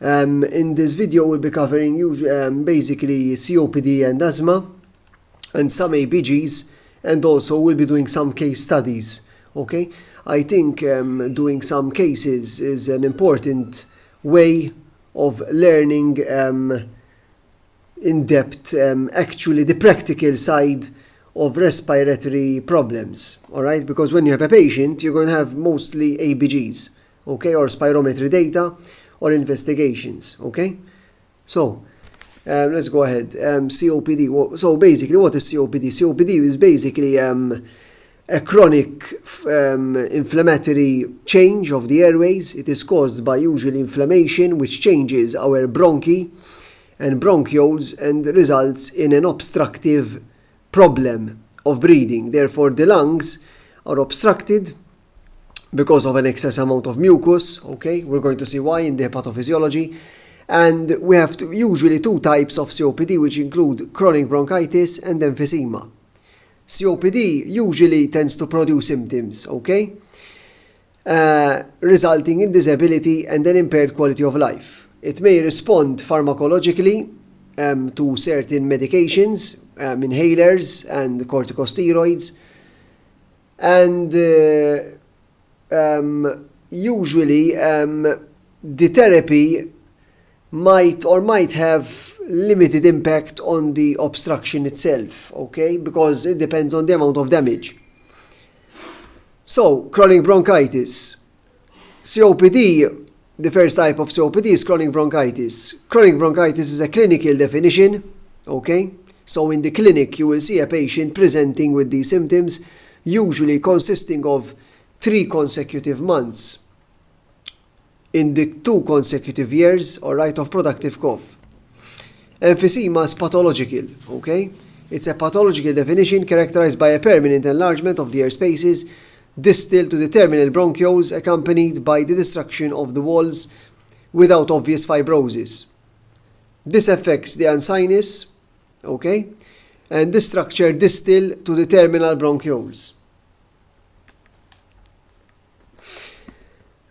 In this video we'll be covering basically COPD and asthma and some ABGs, and also we'll be doing some case studies. Okay, I think doing some cases is an important way of learning in depth actually the practical side of respiratory problems. All right, because when you have a patient, you're going to have mostly ABGs, okay, or spirometry data or investigations. Okay, so let's go ahead. COPD. So basically, what is COPD? COPD is basically a chronic inflammatory change of the airways. It is caused by usually inflammation, which changes our bronchi and bronchioles and results in an obstructive problem of breathing. Therefore, the lungs are obstructed because of an excess amount of mucus. Okay, we're going to see why in the pathophysiology. And we have usually two types of COPD, which include chronic bronchitis and emphysema. COPD usually tends to produce symptoms, okay, resulting in disability and an impaired quality of life. It may respond pharmacologically to certain medications, inhalers and corticosteroids, and usually the therapy might have limited impact on the obstruction itself, okay, because it depends on the amount of damage. So, chronic bronchitis. COPD, the first type of COPD is chronic bronchitis. Chronic bronchitis is a clinical definition, okay? So in the clinic, you will see a patient presenting with these symptoms, usually consisting of 3 consecutive months in the 2 consecutive years, all right, of productive cough. Emphysema is pathological, okay? It's a pathological definition characterized by a permanent enlargement of the air spaces distal to the terminal bronchioles, accompanied by the destruction of the walls without obvious fibrosis. This affects the sinus, okay, and the structure distal to the terminal bronchioles.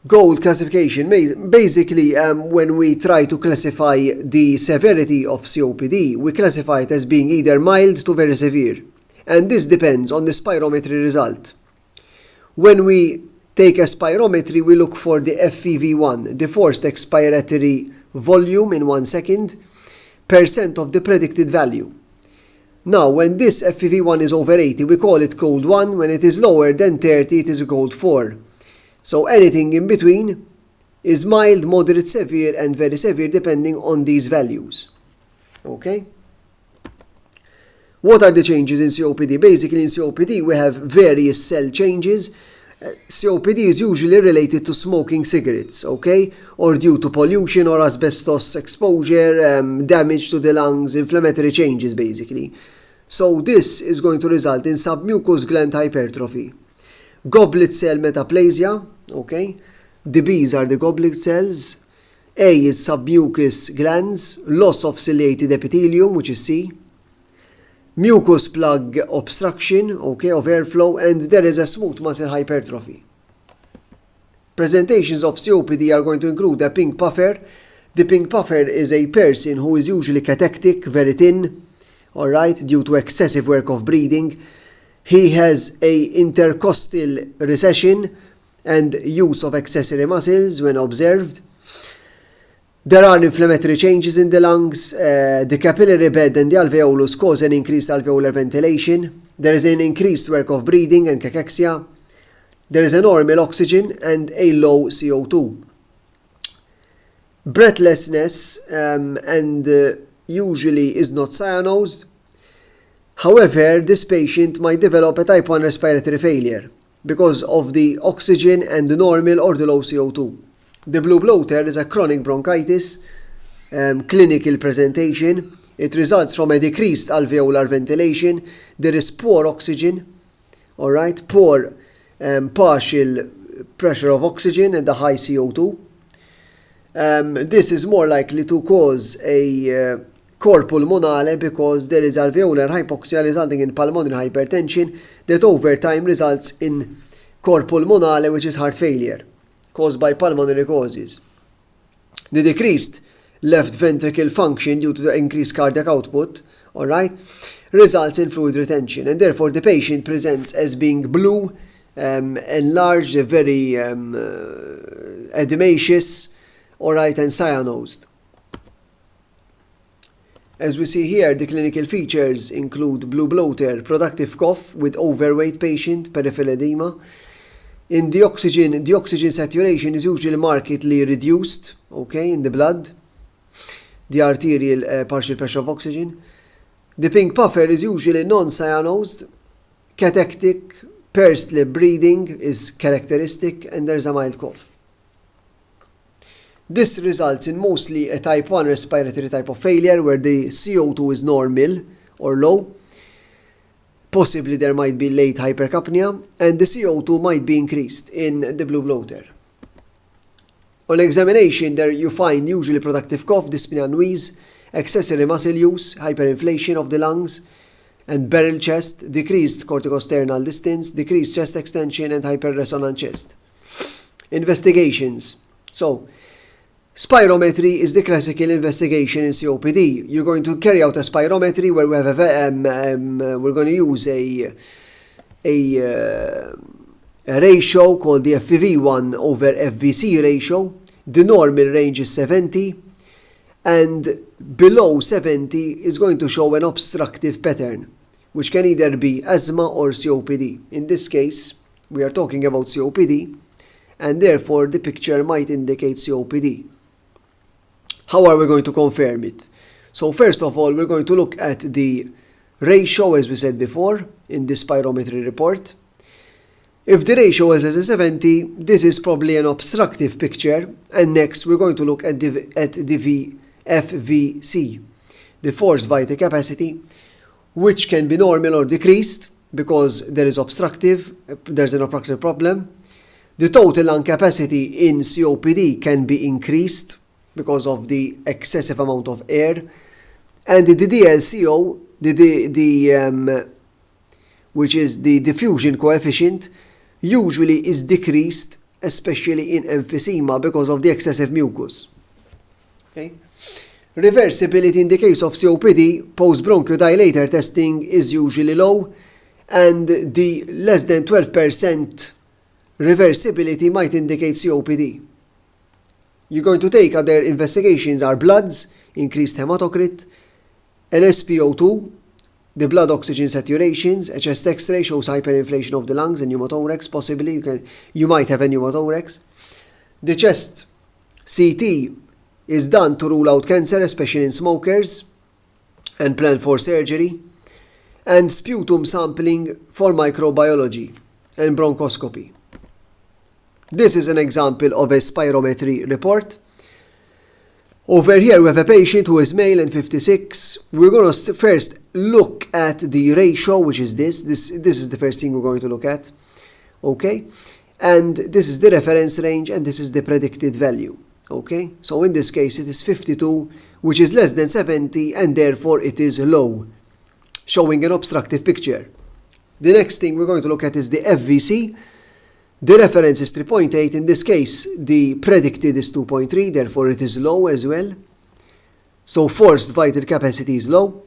Gold classification. Basically, when we try to classify the severity of COPD, we classify it as being either mild to very severe, and this depends on the spirometry result. When we take a spirometry, we look for the FEV1, the forced expiratory volume in 1 second, % of the predicted value. Now, when this FEV1 is over 80, we call it cold 1. When it is lower than 30, it is a cold 4. So anything in between is mild, moderate, severe, and very severe, depending on these values. Okay? What are the changes in COPD? Basically, in COPD, we have various cell changes. COPD is usually related to smoking cigarettes, okay? Or due to pollution or asbestos exposure, damage to the lungs, inflammatory changes, basically. So this is going to result in submucous gland hypertrophy. Goblet cell metaplasia, okay? The B's are the goblet cells. A is submucous glands, loss of ciliated epithelium, which is C. Mucus plug obstruction, okay, of airflow, and there is a smooth muscle hypertrophy. Presentations of COPD are going to include a pink puffer. The pink puffer is a person who is usually catectic, very thin, all right, due to excessive work of breathing. He has a intercostal recession and use of accessory muscles when observed. There are inflammatory changes in the lungs. The capillary bed and the alveolus cause an increased alveolar ventilation. There is an increased work of breathing and cachexia. There is a normal oxygen and a low CO2. Breathlessness and usually is not cyanosed. However, this patient might develop a type 1 respiratory failure because of the oxygen and the normal or the low CO2. The blue bloater is a chronic bronchitis, clinical presentation. It results from a decreased alveolar ventilation. There is poor oxygen, all right, poor partial pressure of oxygen and the high CO2. This is more likely to cause a cor pulmonale because there is alveolar hypoxia resulting in pulmonary hypertension that over time results in cor pulmonale, which is heart failure caused by pulmonary causes. The decreased left ventricle function due to the increased cardiac output, all right, results in fluid retention, and therefore the patient presents as being blue, enlarged, very edematous, all right, and cyanosed. As we see here, the clinical features include blue bloater, productive cough with overweight patient, peripheral edema. In the oxygen saturation is usually markedly reduced, okay, in the blood, the arterial partial pressure of oxygen. The pink puffer is usually non-cyanosed, catectic, pursed lip breathing is characteristic, and there's a mild cough. This results in mostly a type 1 respiratory type of failure where the CO2 is normal or low. Possibly there might be late hypercapnia, and the CO2 might be increased in the blue bloater. On examination, there you find usually productive cough, dyspnea and wheeze, accessory muscle use, hyperinflation of the lungs and barrel chest, decreased corticosternal distance, decreased chest extension, and hyperresonant chest. Investigations. So, spirometry is the classical investigation in COPD. You're going to carry out a spirometry where we have we're going to use a ratio called the FEV1 over FVC ratio. The normal range is 70, and below 70 is going to show an obstructive pattern, which can either be asthma or COPD. In this case, we are talking about COPD, and therefore the picture might indicate COPD. How are we going to confirm it? So first of all, we're going to look at the ratio, as we said before, in the spirometry report. If the ratio is as a 70, this is probably an obstructive picture, and next we're going to look at the FVC, the forced vital capacity, which can be normal or decreased because there's an obstructive problem. The total lung capacity in COPD can be increased because of the excessive amount of air, and the DLCO, which is the diffusion coefficient, usually is decreased, especially in emphysema because of the excessive mucus. Okay? Reversibility in the case of COPD, post-bronchodilator testing is usually low, and the less than 12% reversibility might indicate COPD. You're going to take other investigations are bloods, increased hematocrit, LSPO2, the blood oxygen saturations, a chest X-ray shows hyperinflation of the lungs and pneumothorax, possibly you might have a pneumothorax. The chest CT is done to rule out cancer, especially in smokers, and plan for surgery, and sputum sampling for microbiology and bronchoscopy. This is an example of a spirometry report. Over here we have a patient who is male and 56. We're going to first look at the ratio, which is this is the first thing we're going to look at. Okay? And this is the reference range, and this is the predicted value. Okay? So in this case it is 52, which is less than 70, and therefore it is low, showing an obstructive picture. The next thing we're going to look at is the FVC. The reference is 3.8. In this case, the predicted is 2.3, therefore it is low as well. So forced vital capacity is low.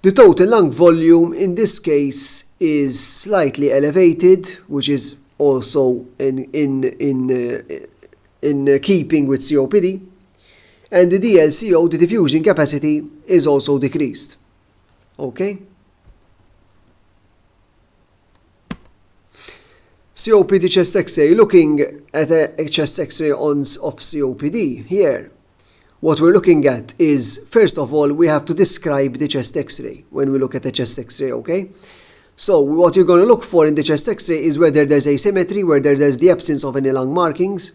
The total lung volume in this case is slightly elevated, which is also in keeping with COPD. And the DLCO, the diffusion capacity, is also decreased. Okay? COPD chest X-ray, looking at a chest X-ray of COPD here. What we're looking at is, first of all, we have to describe the chest X-ray when we look at the chest X-ray, okay? So what you're going to look for in the chest X-ray is whether there's asymmetry, whether there's the absence of any lung markings,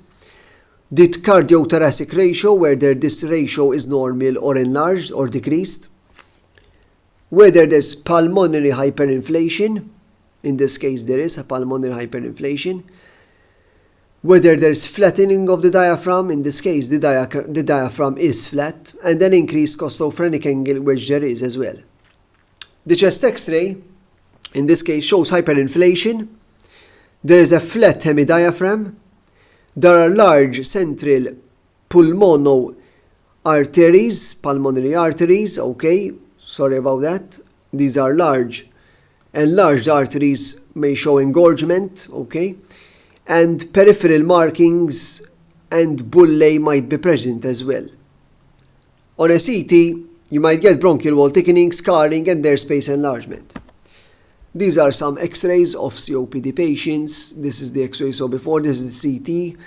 the cardiothoracic ratio, whether this ratio is normal or enlarged or decreased, whether there's pulmonary hyperinflation. In this case, there is a pulmonary hyperinflation. Whether there's flattening of the diaphragm, in this case, the diaphragm is flat, and an increased costophrenic angle, which there is as well. The chest X-ray, in this case, shows hyperinflation. There is a flat hemidiaphragm. There are large central pulmonary arteries, okay? Sorry about that. These are large. Enlarged arteries may show engorgement, okay? And peripheral markings and bullae might be present as well. On a CT, you might get bronchial wall thickening, scarring, and air space enlargement. These are some X-rays of COPD patients. This is the X-ray we saw before. This is the CT,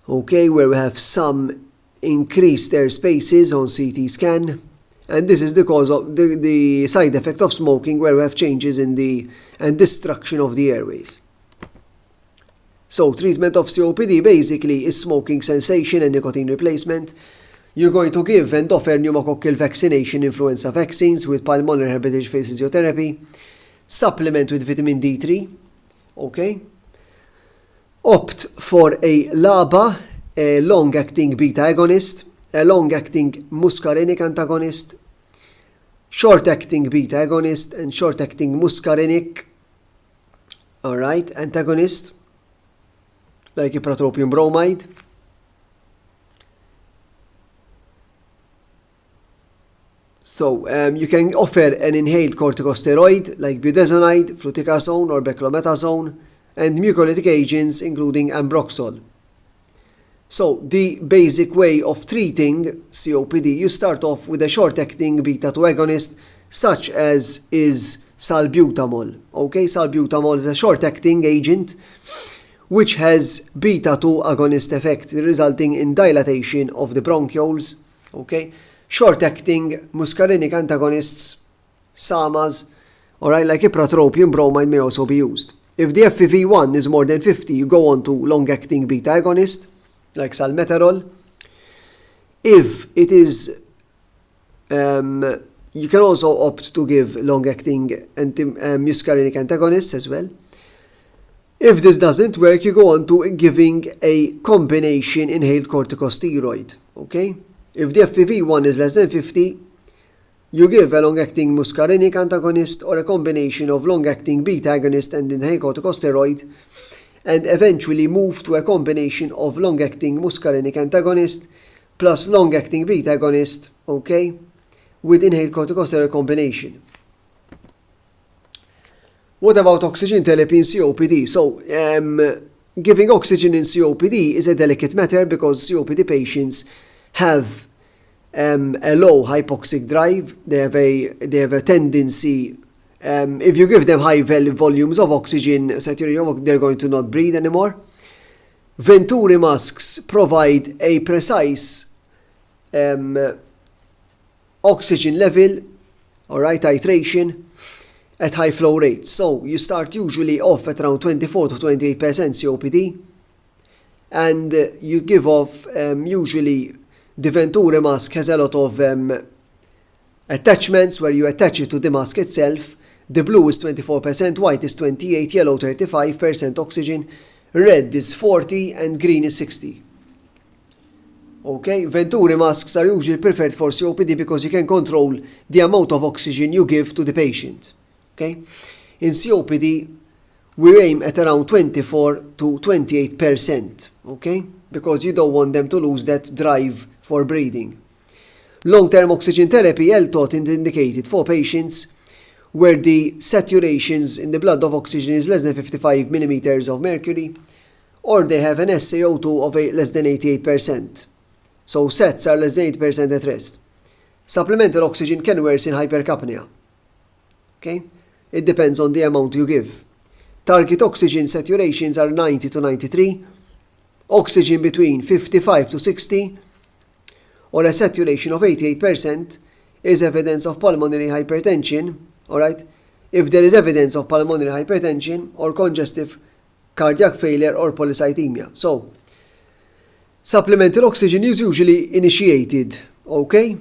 okay, where we have some increased air spaces on CT scan. And this is the cause of the side effect of smoking, where we have changes in and destruction of the airways. So treatment of COPD basically is smoking cessation and nicotine replacement. You're going to give and offer pneumococcal vaccination, influenza vaccines with pulmonary hepatitis physiotherapy, supplement with vitamin D3, okay? Opt for a LABA, a long-acting beta agonist, a long-acting muscarinic antagonist, short-acting beta agonist, and short-acting muscarinic, all right, antagonist, like ipratropium bromide. So you can offer an inhaled corticosteroid like budesonide, fluticasone, or beclomethasone, and mucolytic agents including ambroxol. So the basic way of treating COPD, you start off with a short-acting beta-2 agonist, such as is salbutamol. Okay, salbutamol is a short-acting agent which has beta-2 agonist effect, resulting in dilatation of the bronchioles. Okay, short-acting muscarinic antagonists, SAMAs, alright, like ipratropium bromide may also be used. If the FEV1 is more than 50, you go on to long-acting beta agonist, like salmeterol. If it is, you can also opt to give long-acting muscarinic antagonists as well. If this doesn't work, you go on to giving a combination inhaled corticosteroid, okay? If the FEV1 is less than 50, you give a long-acting muscarinic antagonist or a combination of long-acting beta agonist and inhaled corticosteroid, and eventually move to a combination of long-acting muscarinic antagonist plus long-acting beta agonist, okay, with inhaled corticosteroid combination. What about oxygen therapy in COPD? So, giving oxygen in COPD is a delicate matter because COPD patients have a low hypoxic drive. They have a tendency, if you give them high volumes of oxygen saturation, they're going to not breathe anymore. Venturi masks provide a precise oxygen level, all right, titration at high flow rates. So you start usually off at around 24 to 28% COPD, and you give off usually the Venturi mask has a lot of attachments where you attach it to the mask itself. The blue is 24%, white is 28%, yellow 35% oxygen, red is 40%, and green is 60%. Okay, Venturi masks are usually preferred for COPD because you can control the amount of oxygen you give to the patient. Okay, in COPD, we aim at around 24 to 28%, okay, because you don't want them to lose that drive for breathing. Long-term oxygen therapy, LTOT, is indicated for patients where the saturations in the blood of oxygen is less than 55 millimeters of mercury, or they have an SaO2 of less than 88%. So SATs are less than 8% at rest. Supplemental oxygen can worsen hypercapnia. Okay? It depends on the amount you give. Target oxygen saturations are 90 to 93, oxygen between 55 to 60, or a saturation of 88% is evidence of pulmonary hypertension, alright? If there is evidence of pulmonary hypertension or congestive cardiac failure or polycythemia. So, supplemental oxygen is usually initiated, okay,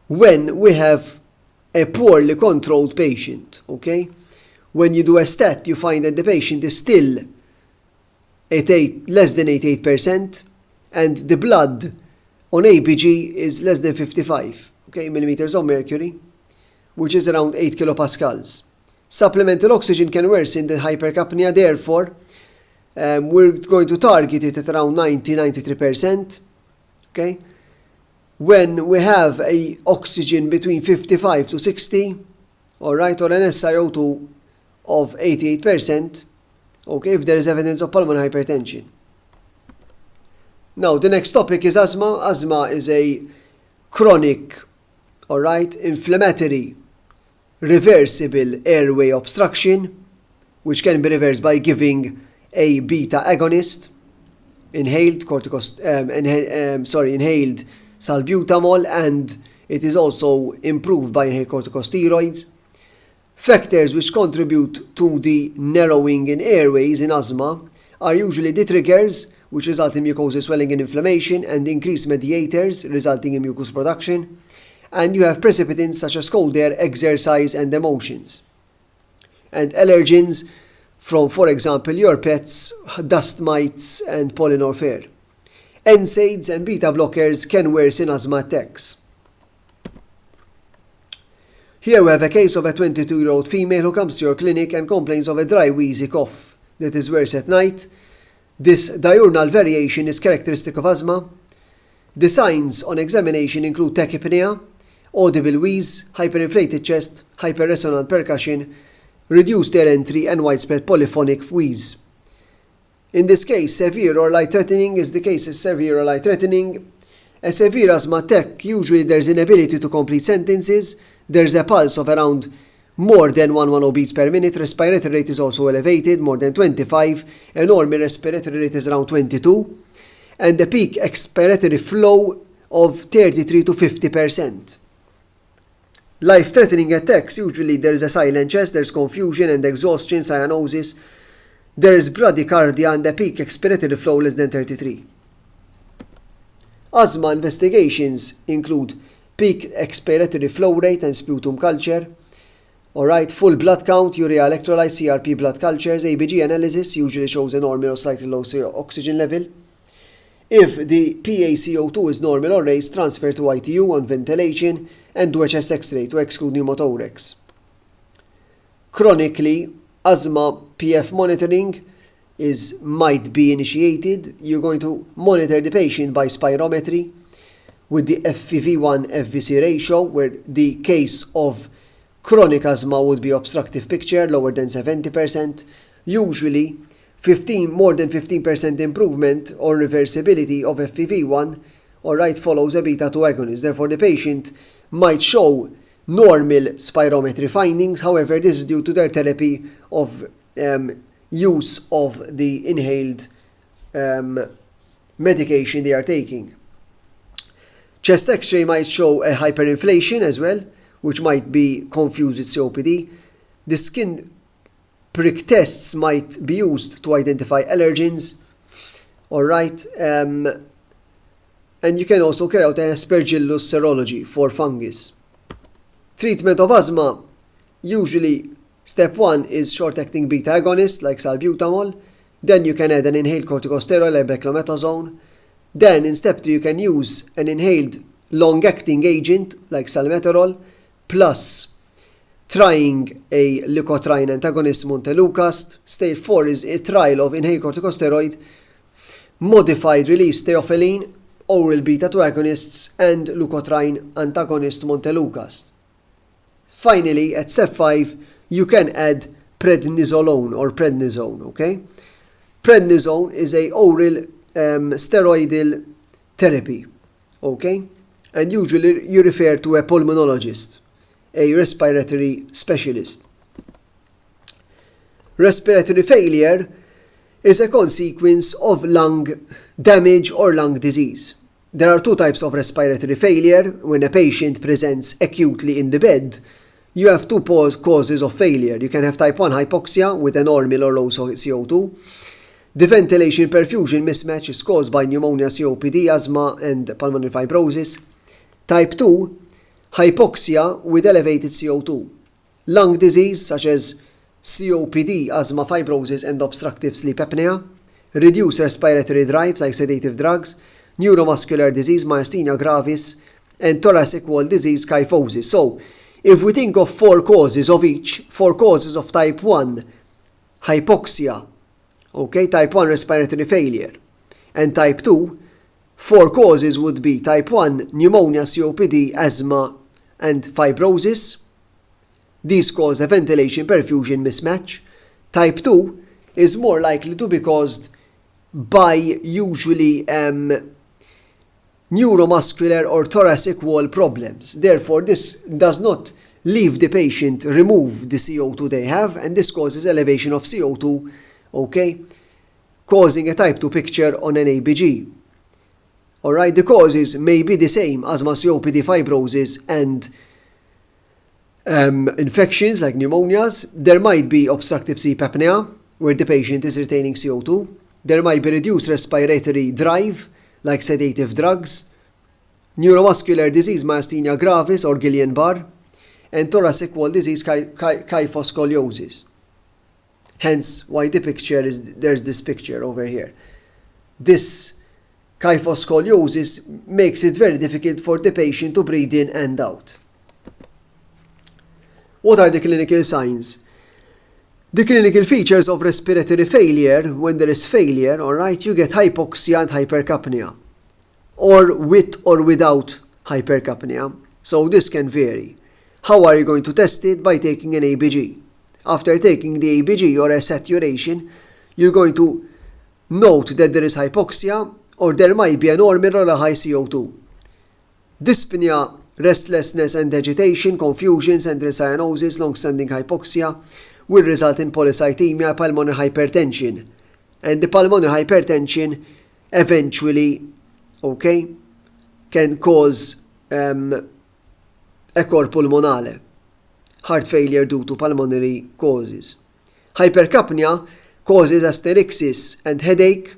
when we have a poorly controlled patient, okay? When you do a stat, you find that the patient is still at less than 88%, and the blood on ABG is less than 55, okay, millimeters of mercury, which is around 8 kilopascals. Supplemental oxygen can worsen the hypercapnia, therefore, we're going to target it at around 90-93%. Okay? When we have a oxygen between 55 to 60, all right, or an SiO2 of 88%, okay, if there is evidence of pulmonary hypertension. Now, the next topic is asthma. Asthma is a chronic, all right, inflammatory, reversible airway obstruction, which can be reversed by giving a beta agonist, inhaled salbutamol, and it is also improved by inhaled corticosteroids. Factors which contribute to the narrowing in airways in asthma are usually the triggers, which result in mucosal swelling and inflammation, and increased mediators, resulting in mucus production. And you have precipitants such as cold air, exercise, and emotions. And allergens from, for example, your pets, dust mites, and pollen or fur. NSAIDs and beta blockers can worsen asthma attacks. Here we have a case of a 22-year-old female who comes to your clinic and complains of a dry, wheezy cough that is worse at night. This diurnal variation is characteristic of asthma. The signs on examination include tachypnea, audible wheeze, hyperinflated chest, hyperresonant percussion, reduced air entry, and widespread polyphonic wheeze. In this case, severe or life-threatening is the case is severe or life-threatening. A severe asthma attack, usually there's inability to complete sentences, there's a pulse of around more than 110 beats per minute, respiratory rate is also elevated, more than 25, a normal respiratory rate is around 22, and the peak expiratory flow of 33 to 50%. Life-threatening attacks, usually there is a silent chest, there's confusion and exhaustion, cyanosis, there is bradycardia, and the peak expiratory flow less than 33. Asthma investigations include peak expiratory flow rate and sputum culture, alright, full blood count, urea electrolyte, CRP blood cultures, ABG analysis usually shows a normal or slightly low oxygen level. If the PaCO2 is normal or raised, transfer to ITU on ventilation and do a chest X-ray to exclude pneumothorax. Chronically, asthma PF monitoring might be initiated. You're going to monitor the patient by spirometry with the FEV1-FVC ratio, where the case of chronic asthma would be obstructive picture, lower than 70%. Usually, more than 15% improvement or reversibility of FEV1, alright, follows a beta-2 agonist. Therefore, the patient might show normal spirometry findings. However, this is due to their therapy of use of the inhaled medication they are taking. Chest X-ray might show a hyperinflation as well, which might be confused with COPD. The skin prick tests might be used to identify allergens. Alright, and you can also carry out an aspergillus serology for fungus. Treatment of asthma, usually step 1 is short-acting beta agonist like salbutamol. Then you can add an inhaled corticosteroid like beclometazone. Then in step 3 you can use an inhaled long-acting agent like salmeterol, plus trying a leukotriene antagonist montelukast. Step 4 is a trial of inhaled corticosteroid, modified release theophylline, oral beta-2 agonists, and leukotriene antagonist montelukast. Finally, at step 5, you can add prednisolone or prednisone, okay? Prednisone is a oral steroidal therapy, okay? And usually you refer to a pulmonologist, a respiratory specialist. Respiratory failure is a consequence of lung damage or lung disease. There are two types of respiratory failure. When a patient presents acutely in the bed, you have two causes of failure. You can have type 1 hypoxia with a normal or low CO2. The ventilation perfusion mismatch is caused by pneumonia, COPD, asthma, and pulmonary fibrosis. Type 2, hypoxia with elevated CO2. Lung disease such as COPD, asthma, fibrosis, and obstructive sleep apnea. Reduced respiratory drive like sedative drugs. Neuromuscular disease, myasthenia gravis, and thoracic wall disease, kyphosis. So, if we think of 4 causes of each, 4 causes of type 1 hypoxia Okay, type 1 respiratory failure. And type 2, 4 causes would be type 1 pneumonia, COPD, asthma, and fibrosis. These cause a ventilation perfusion mismatch. Type 2 is more likely to be caused by usually neuromuscular or thoracic wall problems. Therefore, this does not leave the patient remove the CO2 they have, and this causes elevation of CO2, okay, causing a type 2 picture on an ABG. Alright, the causes may be the same: asthma, COPD, fibrosis, and infections like pneumonias. There might be obstructive sleep apnea, where the patient is retaining CO2. There might be reduced respiratory drive, like sedative drugs, neuromuscular disease, myasthenia gravis or Guillain-Barré, and thoracic wall disease, kyphoscoliosis. Hence, why there's this picture over here. This kyphoscoliosis makes it very difficult for the patient to breathe in and out. What are the clinical signs? The clinical features of respiratory failure: when there is failure, alright, you get hypoxia and hypercapnia, or with or without hypercapnia. So this can vary. How are you going to test it? By taking an ABG. After taking the ABG or a saturation, you're going to note that there is hypoxia, or there might be a normal or a high CO2. Dyspnea, restlessness and agitation, confusion, central cyanosis, long-standing hypoxia will result in polycythemia, pulmonary hypertension. And the pulmonary hypertension eventually, okay, can cause ecor pulmonale, heart failure due to pulmonary causes. Hypercapnia causes asterixis and headache,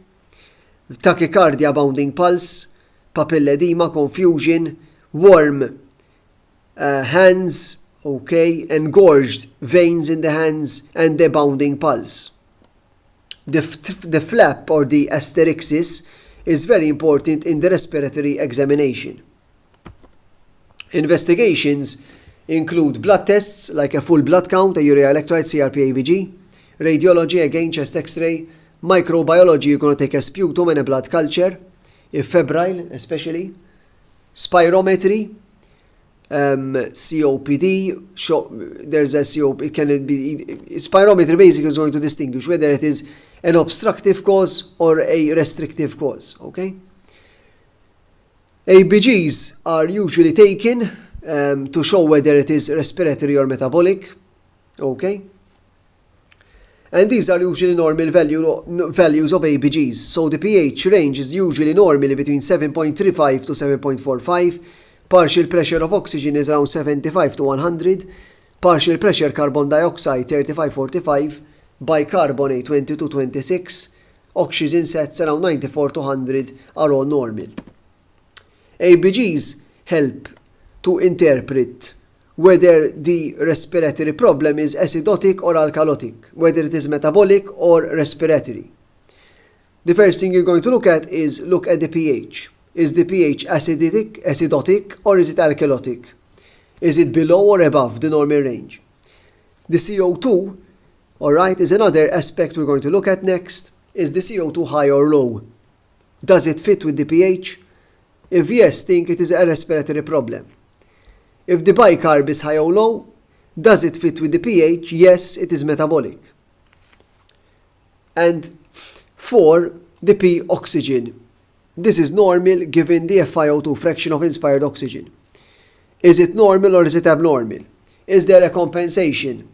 tachycardia, bounding pulse, papilledema, confusion, warm hands, okay, engorged veins in the hands, and the bounding pulse. The flap or the asterixis is very important in the respiratory examination. Investigations include blood tests like a full blood count, a urea electrolyte, CRP, ABG, radiology, again chest x-ray, microbiology, you're going to take a sputum and a blood culture, if febrile especially, spirometry, COPD, there's a spirometry basically is going to distinguish whether it is an obstructive cause or a restrictive cause, okay? ABGs are usually taken to show whether it is respiratory or metabolic, okay? And these are usually normal values of ABGs. So the pH range is usually normally between 7.35 to 7.45. Partial pressure of oxygen is around 75 to 100. Partial pressure carbon dioxide 35-45. Bicarbonate 20-26. Oxygen sets around 94 to 100 are all normal. ABGs help to interpret whether the respiratory problem is acidotic or alkalotic, whether it is metabolic or respiratory. The first thing you're going to look at the pH. Is the pH acidotic, or is it alkalotic? Is it below or above the normal range? The CO2, alright, is another aspect we're going to look at next. Is the CO2 high or low? Does it fit with the pH? If yes, think it is a respiratory problem. If the bicarb is high or low, does it fit with the pH? Yes, it is metabolic. And 4, the P oxygen. This is normal given the FiO2, fraction of inspired oxygen. Is it normal or is it abnormal? Is there a compensation?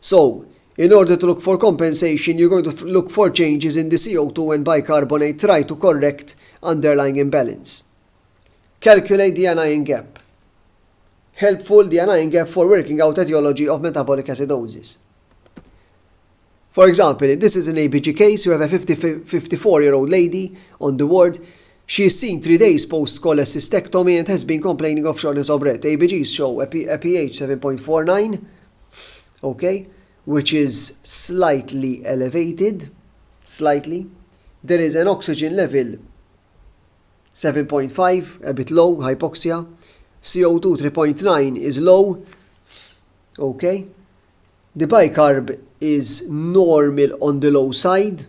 So, in order to look for compensation, you're going to look for changes in the CO2 and bicarbonate, try to correct underlying imbalance. Calculate the anion gap. Helpful, the anion gap for working out etiology of metabolic acidosis. For example, this is an ABG case. You have a 54-year-old lady on the ward. She is seen 3 days post-cholecystectomy and has been complaining of shortness of breath. ABGs show a pH 7.49, okay, which is slightly elevated, slightly. There is an oxygen level 7.5, a bit low, hypoxia. CO2 3.9 is low, okay. The bicarb is normal on the low side,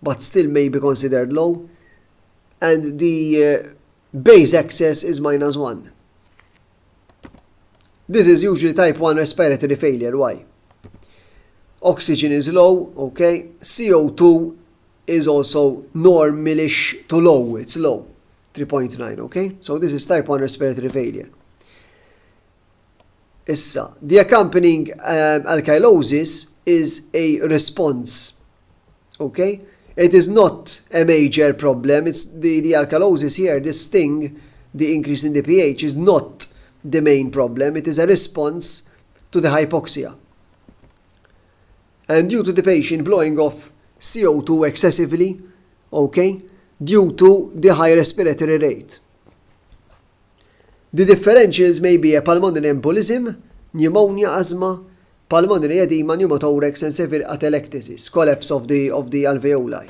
but still may be considered low, and the base excess is -1. This is usually type 1 respiratory failure. Why? Oxygen is low, okay? CO2 is also normalish to low, it's low, 3.9, okay? So this is type 1 respiratory failure. Issa, the accompanying alkalosis is a response, okay? It is not a major problem. It's the alkalosis here, this thing, the increase in the pH is not the main problem. It is a response to the hypoxia. And due to the patient blowing off CO2 excessively, okay, due to the high respiratory rate. The differentials may be a pulmonary embolism, pneumonia, asthma, pulmonary edema, pneumothorax, and severe atelectasis, collapse of the alveoli.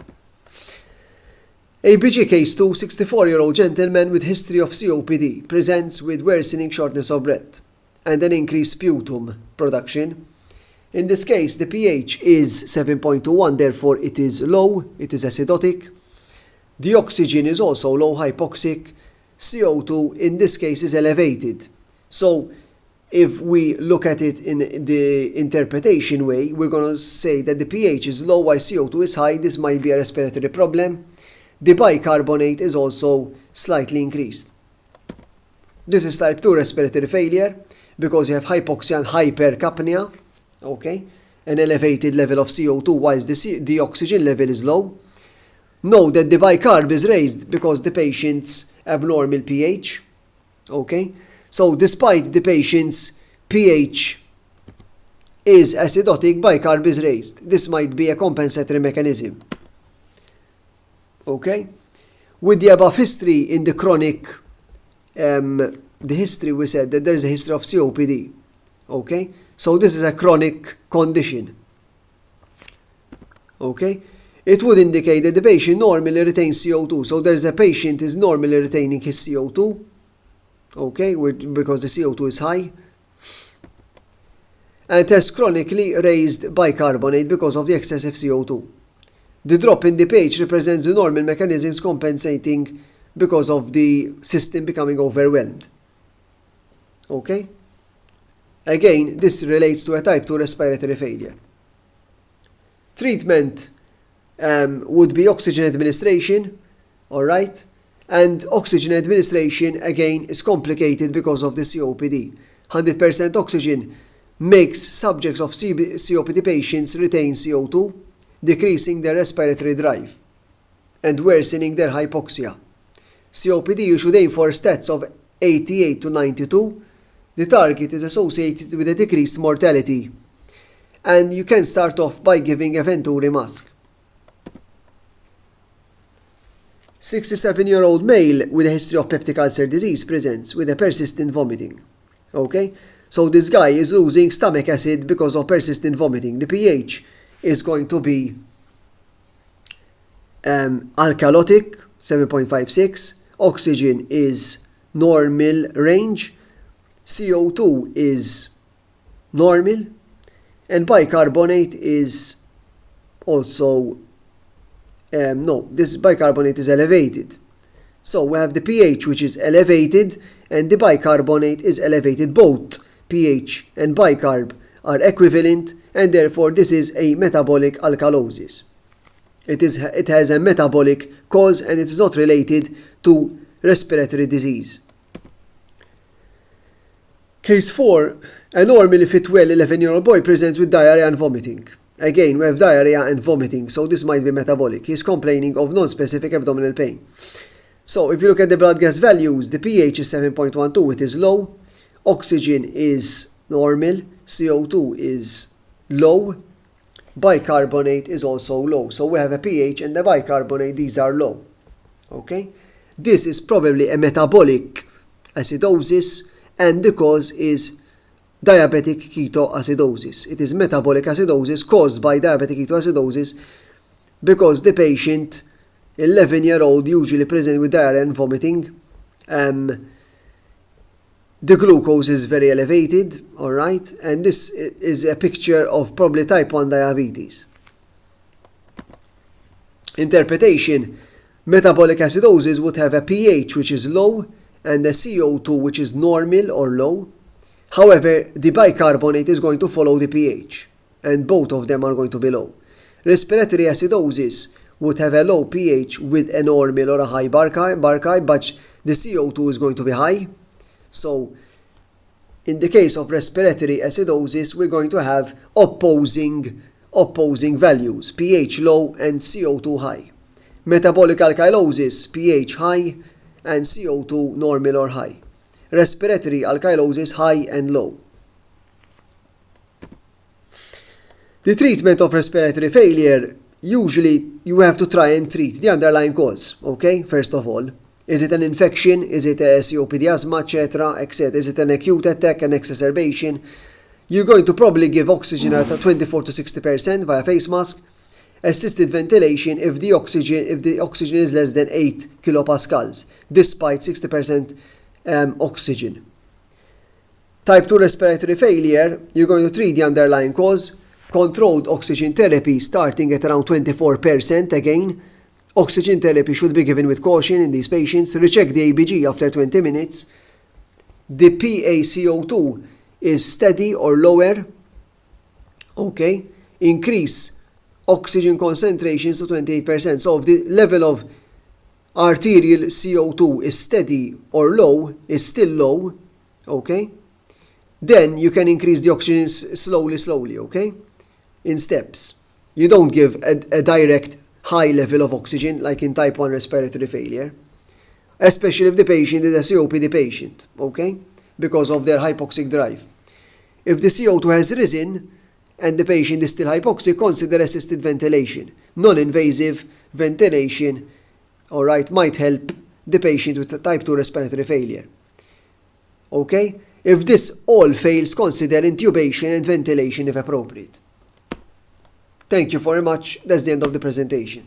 ABG case 2, 64-year-old gentleman with history of COPD, presents with worsening shortness of breath and an increased sputum production. In this case, the pH is 7.21, therefore it is low, it is acidotic. The oxygen is also low, hypoxic. CO2 in this case is elevated. So if we look at it in the interpretation way, we're going to say that the pH is low while CO2 is high. This might be a respiratory problem. The bicarbonate is also slightly increased. This is type 2 respiratory failure because you have hypoxia and hypercapnia, okay, an elevated level of CO2 whilst the oxygen level is low. Note that the bicarb is raised because the patient's abnormal pH, okay. So despite the patient's pH is acidotic, bicarb is raised. This might be a compensatory mechanism. Okay? With the above history in the chronic, the history we said that there is a history of COPD. Okay? So this is a chronic condition. Okay? It would indicate that the patient normally retains CO2. So there is a patient is normally retaining his CO2. Okay? Because the CO2 is high. And has chronically raised bicarbonate because of the excessive CO2. The drop in the pH represents the normal mechanisms compensating because of the system becoming overwhelmed. Okay? Again, this relates to a type 2 respiratory failure. Treatment would be oxygen administration, alright? And oxygen administration, again, is complicated because of the COPD. 100% oxygen makes subjects of COPD patients retain CO2, decreasing their respiratory drive and worsening their hypoxia. COPD, you should aim for stats of 88 to 92. The target is associated with a decreased mortality. And you can start off by giving a Venturi mask. 67-year-old male with a history of peptic ulcer disease presents with a persistent vomiting. Okay? So this guy is losing stomach acid because of persistent vomiting. The pH is going to be alkalotic, 7.56. Oxygen is normal range. CO2 is normal. And bicarbonate is also, this bicarbonate is elevated. So we have the pH which is elevated and the bicarbonate is elevated. Both pH and bicarb are equivalent and therefore this is a metabolic alkalosis. It has a metabolic cause and it is not related to respiratory disease. Case 4. A normally fit well 11-year-old boy presents with diarrhea and vomiting. Again, we have diarrhea and vomiting, so this might be metabolic. He's complaining of non-specific abdominal pain. So if you look at the blood gas values, the pH is 7.12, it is low. Oxygen is normal. CO2 is low. Bicarbonate is also low. So we have a pH and the bicarbonate, these are low. Okay? This is probably a metabolic acidosis and the cause is diabetic ketoacidosis. It is metabolic acidosis caused by diabetic ketoacidosis because the patient, 11-year-old, usually present with diarrhea and vomiting, the glucose is very elevated, all right? And this is a picture of probably type 1 diabetes. Interpretation: metabolic acidosis would have a pH which is low and a CO2 which is normal or low. However, the bicarbonate is going to follow the pH, and both of them are going to be low. Respiratory acidosis would have a low pH with a normal or a high barcide, but the CO2 is going to be high. So, in the case of respiratory acidosis, we're going to have opposing values, pH low and CO2 high. Metabolic alkalosis, pH high and CO2 normal or high. Respiratory alkalosis, high and low. The treatment of respiratory failure, usually you have to try and treat the underlying cause, okay? First of all, is it an infection? Is it a COPD, asthma, etc., etc.? Is it an acute attack, an exacerbation? You're going to probably give oxygen at 24 to 60% via face mask. Assisted ventilation if the oxygen is less than 8 kilopascals, despite 60% oxygen. Type 2 respiratory failure, you're going to treat the underlying cause. Controlled oxygen therapy starting at around 24% again. Oxygen therapy should be given with caution in these patients. Recheck the ABG after 20 minutes. The PaCO2 is steady or lower. Okay. Increase oxygen concentrations to 28%. So if the level of arterial CO2 is steady or low, is still low, okay, then you can increase the oxygen slowly, okay, in steps. You don't give a direct high level of oxygen like in type 1 respiratory failure, especially if the patient is a COPD patient, okay, because of their hypoxic drive. If the CO2 has risen and the patient is still hypoxic, consider assisted ventilation. Non-invasive ventilation, all right, might help the patient with type 2 respiratory failure. Okay? If this all fails, consider intubation and ventilation if appropriate. Thank you very much. That's the end of the presentation.